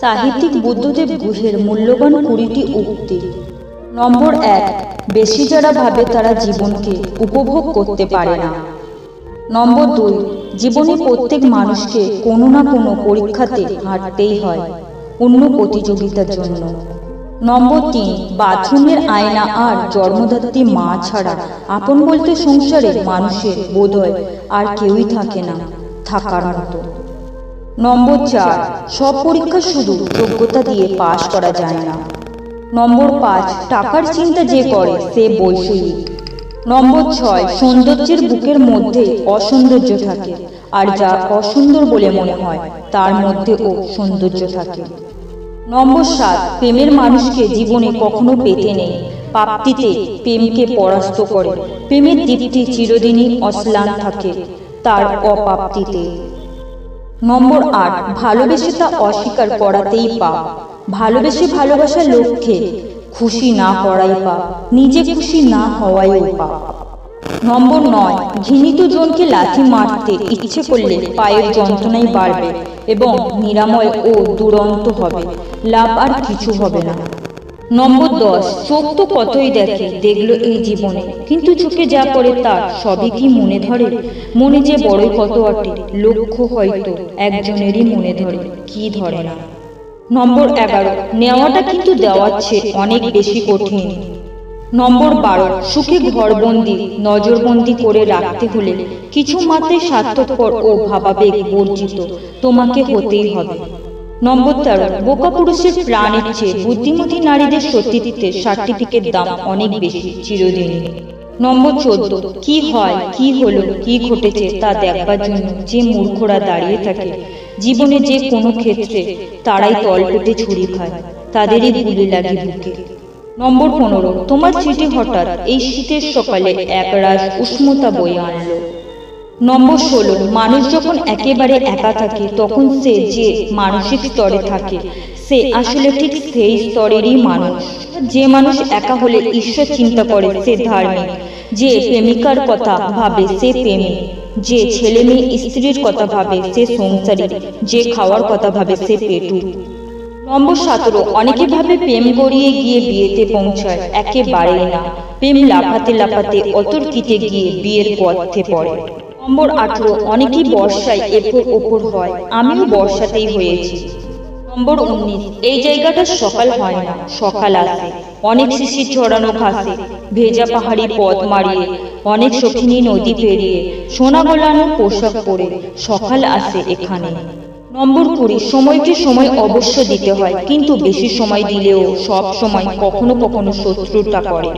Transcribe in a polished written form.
সাহিত্যিক বুদ্ধদেব গুহের মূল্যবান 20টি উক্তি। নম্বর 1, বেশি যারা ভাবে তারা জীবনকে উপভোগ করতে পারে না। নম্বর 2, জীবনে প্রত্যেক মানুষকে কোনো না কোনো পরীক্ষাতে হারতেই হয় অন্য প্রতিযোগিতার জন্য। নম্বর 3, বাথরুমের আয়না আর জন্মদাত্রী মা ছাড়া আপন বলতে সংসারে মানুষের বোধহয় আর কেউই থাকে না থাকার মতো। নম্বর 4, সব পরীক্ষা শুধু যোগ্যতা দিয়ে পাশ করা যায় না। নম্বর 5, টাকার চিন্তা যে করে সে বৈষয়িক। নম্বর 6, সৌন্দর্যের বুকের মধ্যে অসৌন্দর্য থাকে, আর যা অসুন্দর বলে মনে হয় তার মধ্যেও সৌন্দর্য থাকে। নম্বর 7, প্রেমের মানুষকে জীবনে কখনো পেতে নেই, প্রাপ্তিতে প্রেমকে পরাস্ত করে। প্রেমের দীপ্তি চিরদিনই অশ্লান থাকে তার অপ্রাপ্তিতে। নম্বর 8, ভালোবেসে তা অস্বীকার করাতেই পাপ। ভালোবেসে ভালোবাসার লক্ষ্যে খুশি না করাই পাপ, নিজে খুশি না হওয়াই পাপ। নম্বর 9, ঘৃণিত জনকে লাথি মারতে ইচ্ছে করলে পায়ের যন্ত্রণাই বাড়বে এবং নিরাময় ও দুরন্ত হবে, লাভ আর কিছু হবে না। নম্বর 10, চোখ তো কতই দেখে দেখলো এই জীবনে, কিন্তু চোখে যা পড়ে তার সবই কি মনে ধরে? মনে যে বড়ই কত আটে, লক্ষ্য হয়তো একজনেরই মনে ধরে, কি ধরে না। নম্বর 11, নেওয়াটা কিন্তু দেওয়ার চেয়ে অনেক বেশি কঠিন। নম্বর 12, সুখে ঘরবন্দি নজরবন্দি করে রাখতে হলে কিছু মাত্রায় স্বার্থপর ও ভাবাবেগ বর্জিত তোমাকে হতেই হবে। নম্বর 13, বোকা পুরুষের প্রাণের চেয়ে বুদ্ধিমতী নারীদের সতীত্বের সার্টিফিকেট দাম অনেক বেশি চিরদিনই। নম্বর 14, কি হয়, কি হলো, কি ঘটেছে তা দেখবার জন্য যে মূর্খরা দাঁড়িয়ে থাকে জীবনে যে কোনো ক্ষেত্রে, তারাই তলপেটে ছুরি খায়, তাদেরই গুলি লাগে বুকে। নম্বর 15, তোমার চিঠি হঠাৎ এই শীতের সকালে একরাশ উষ্ণতা বয়ে আনলো। নম্বর 16, মানুষ যখন একেবারে একা থাকে তখন সে যে মানসিক স্তরে থাকে সে আসলে ঠিক সেই স্তরেরই মানুষ। যে মানুষ একা হলে ঈশ্বর চিন্তা করে সে ধার্মিক, যে প্রেমিকার কথা ভাবে সে প্রেমিক, যে ছেলে মেয়ে স্ত্রীর কথা ভাবে সে সংসারী, যে খাওয়ার কথা ভাবে সে পেটু। নম্বর 17, অনেকে ভাবে প্রেম গড়িয়ে গিয়ে বিয়েতে পৌঁছায়, একেবারেই না। প্রেম লাফাতে লাফাতে অতর্কিতে গিয়ে বিয়ের পথে পড়ে। নম্বর 18, অনেকেই বর্ষায় এপর ওপর হয়, আমিও বর্ষাতেই হয়েছি। নম্বর 19, এই জায়গাটা সকাল হয় না, সকাল আসে অনেক শিশির ছড়ানো ঘাসে, ভেজা পাহাড়ি পথ মারিয়ে, অনেক সখিনী নদী পেরিয়ে, সোনা গোলানো পোশাক পরে সকাল আসে এখানে। নম্বর 20, সময়কে সময় অবশ্য দিতে হয়, কিন্তু বেশি সময় দিলেও সব সময় কখনো কখনো শত্রুতা করে।